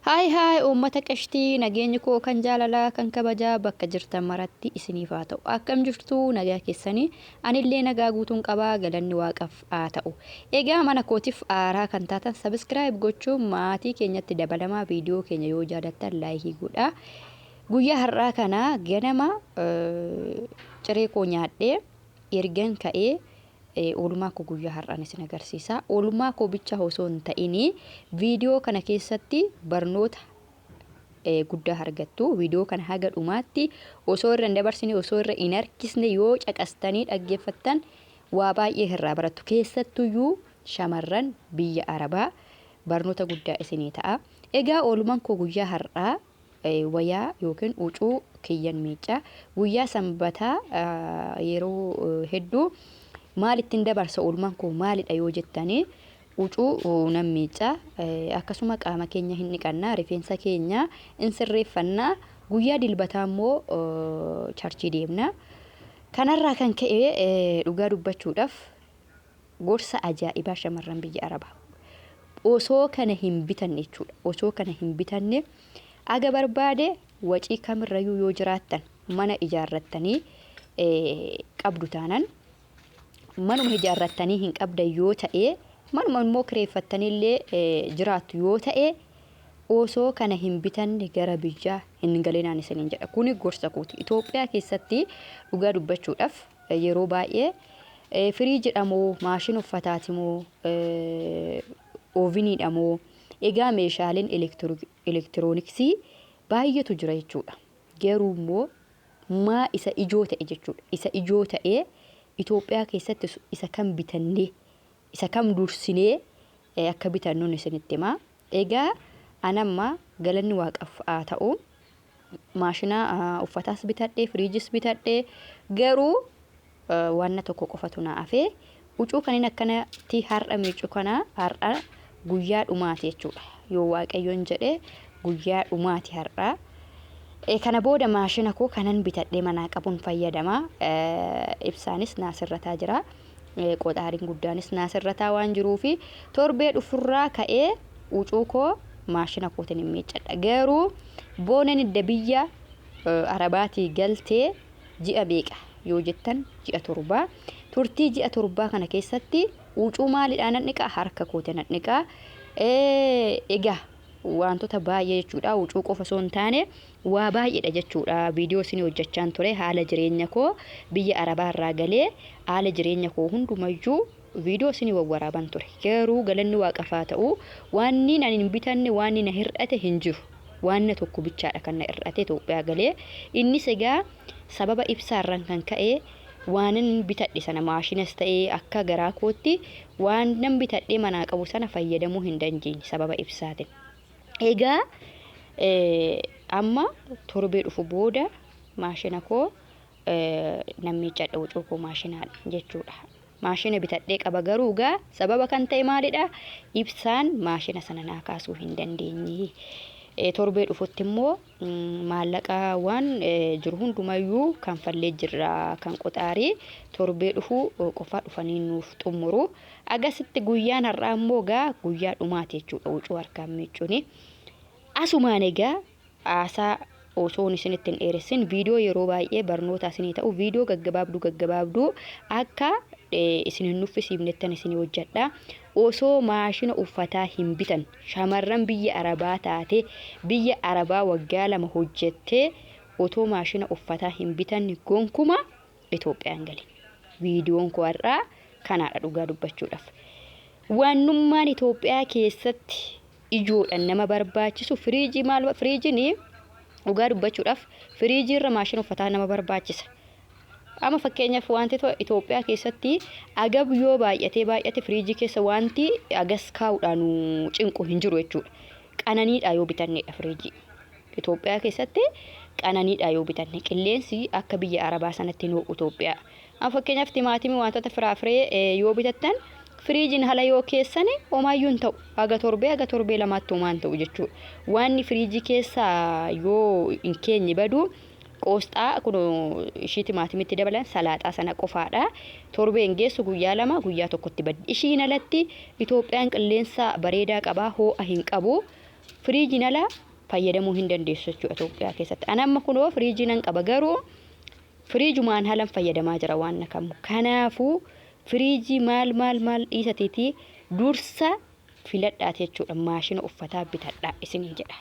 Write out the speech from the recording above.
Hai uummata qashtii nageenyi koo kan jaalalaa kan kabajaa bakka jirtan maratti isiniif haa ta'u. Akkam jirtu nagaa keessanii anillee nagaa guutuun qabaa galanni waaqaaf haa ta'u. Egaa mana kootiif aaraa kan taatan subscribe gochuun maatii keenyatti dabalamaa viidiyoo keenya yoo jaalattan laayikii godhaa. Guyyaa har'aa kana ganama ciree koo nyaadhee ergan ka'ee oolmaa koo guyyaa har'aan isin agarsiisa. Oolmaa koo bicha osoo hin ta'ini viidiyoo kana keessatti barnoota guddaa argattu. Viidiyoo kana haga dhumaatti osoo irra hin dabarsine osoo irra hin harkisne yoo caqastanii dhaggeeffattan waa baay'ee irraa barattu. Keessattuyyuu shamarran biyya Arabaa barnoota guddaa isinii ta'a. Egaa oolmaan koo guyyaa har'aa wayaa yookiin huccuu kiyyan miicaa guyyaa sanbataa yeroo hedduu maal ittiin dabarsa oolmaan koo maalidha yoo jettanii huccuu nan miicaa akkasuma qaama keenya hin dhiqannaa rifeensa keenya in sirreeffannaa guyyaa dilbataa immoo charchii deemna. Kanarraa kan ka'e dhugaa dubbachuudhaaf gorsa ajaa'ibaa shamarran biyya Arabaa osoo kana hin bitanne jechuudha. Osoo kana hin bitanne aga barbaade wacii kamirrayyuu yoo jiraattan mana ijaarrattanii qabdu taanan manuma ijaarrattanii hin qabda yoo ta'e manuma immoo kireeffattanillee jiraattu yoo ta'e osoo kana hin bitanne gara biyyaa hin galinaan isiniin jedha. Kuni gorsa kooti. Itoophiyaa keessatti dhugaa dubbachuudhaaf yeroo baay'ee firiijidha moo maashina uffataati moo ooviniidha moo egaa meeshaaleen elektirooniksii baay'eetu jira jechuudha. Garuu immoo maa isa ijoo ta'e jechuudha. Isa ijoo ta'e Itoophiyaa keessatti isa kam bitannee isa kam dursinee akka bitannuun isinitti himaa. Egaa anamma galanni waaqaaf haa ta'u maashina uffataas bitadhee firiijis bitadhee garuu waan tokko qofatu na hafee huccuu kanin akkanatti har'a miicuu kana har'a guyyaa dhumaati jechuudha. Yoo waaqayyoon jedhee guyyaa dhumaati har'a. Kana booda maashina koo kanan bitadhee manaa qabuun fayyadama. Ibsaanis naasirrataa jira. Qoxaariin guddaanis naasirrataa waan jiruufi torbee dhufurraa ka'ee huccuu koo maashina kootiin hin miiccadha. Garuu boonen idda biyya Arabaatii galtee ji'a beeqa yoo jettan ji'a torbaa. Turtii ji'a torbaa kana keessatti huccuu maalidhaan dhiqaa harka kootiin dhiqaa. Egaa wantoota baay'ee jechuudha. Huccuu qofa osoo hin taane waa baay'eedha jechuudha. Viidiyoo isin hojjechaan ture haala jireenya koo biyya Arabaa irraa galee haala jireenya koo hundumayyuu viidiyoo isin wawwaraaban ture. Garuu galanni waaqaaf haa ta'u waanni ani hin bitanne waanni na hir'ate hin jiru. Waan tokko bichaadha kan na hir'ate Itoophiyaa galee. Innis egaa sababa ibsaarraan kan ka'e waanan bitadhe sana maashinas ta'ee akka garaa kootti waanan bitadhee manaa qabu sana fayyadamuu hin dandeenye sababa ibsaatiin. Egaa amma torbee dhufu booda maashina koo nan miiccadha huccuu koo maashinaadha jechuudha. Maashina bitadhee qaba garuu gaa sababa kan ta'e maalidha? Ibsaan maashina sana naa kaasuu hin dandeenye. Torbee dhufutti immoo maallaqa waan jiru hundumayyuu kan fallee jirra kan qoxaarii torbee dhufu qofa dhufanii nuuf xumuru. Agasitti guyyaan har'aa immoo gaa guyyaa dhumaati jechuudha huccuu harkaan miiccuuni. Asumaan egaa haasaa osoo isinitti hin dheeressin viidiyoo yeroo baay'ee barnoota isinii ta'u viidiyoo gaggabaabduu akka isin hin nuffisiifnettan isinii hojjedha. Osoo maashina uffataa hin bitan shamarran biyya Arabaa taate biyya Arabaa waggaa 2 hojjettee osoo maashina uffataa hin bitan gonkuma Itoophiyaan galin. Viidiyoon koo har'aa kanaadha dhugaa dubbachuudhaaf. Waanummaan Itoophiyaa keessatti ijoodhaan nama barbaachisu firiijii firiijiin dhugaa dubbachuudhaaf firiijii irra maashina uffataa nama barbaachisa. Amma fakkeenyaaf wanti Itoophiyaa keessatti agab yoo baay'ate firiijii keessa wanti agas kaa'uudhaan cinqu hin jiru jechuudha. Qananiidha yoo bitannedha firiijii. Itoophiyaa keessatti qananiidha yoo bitanne qilleensi akka biyya Arabaa sanatti hin ho'u Itoophiyaa. Amma fakkeenyaaf timaatimii wantoota firaafiree yoo bitattan firiijiin hala yoo keessani homaayyuu hin ta'u. Aga torbee lamaatti homaan ta'u jechuudha. Waanni firiijii keessa yoo hin keenye badu qoosxaa kun ishii timaatimitti dabalan salaaxaa sana qofaadha. Torbeen geessu guyyaa 2 guyyaa 1tti baddi. Ishiin alatti Itoophiyaan qilleensa bareedaa qabaa ho'a hin qabu. firiijiin alaa fayyadamuu hin dandeessu jechuudha Itoophiyaa keessatti. Ani amma kunoo firiijii nan qaba garuu firiijumaan halan fayyadamaa jira waan nakamu. Kanaafuu firiijii maal dhiisateetii dursa filadhaati jechuudha maashina uffataa bitadhaa isiniin jedha.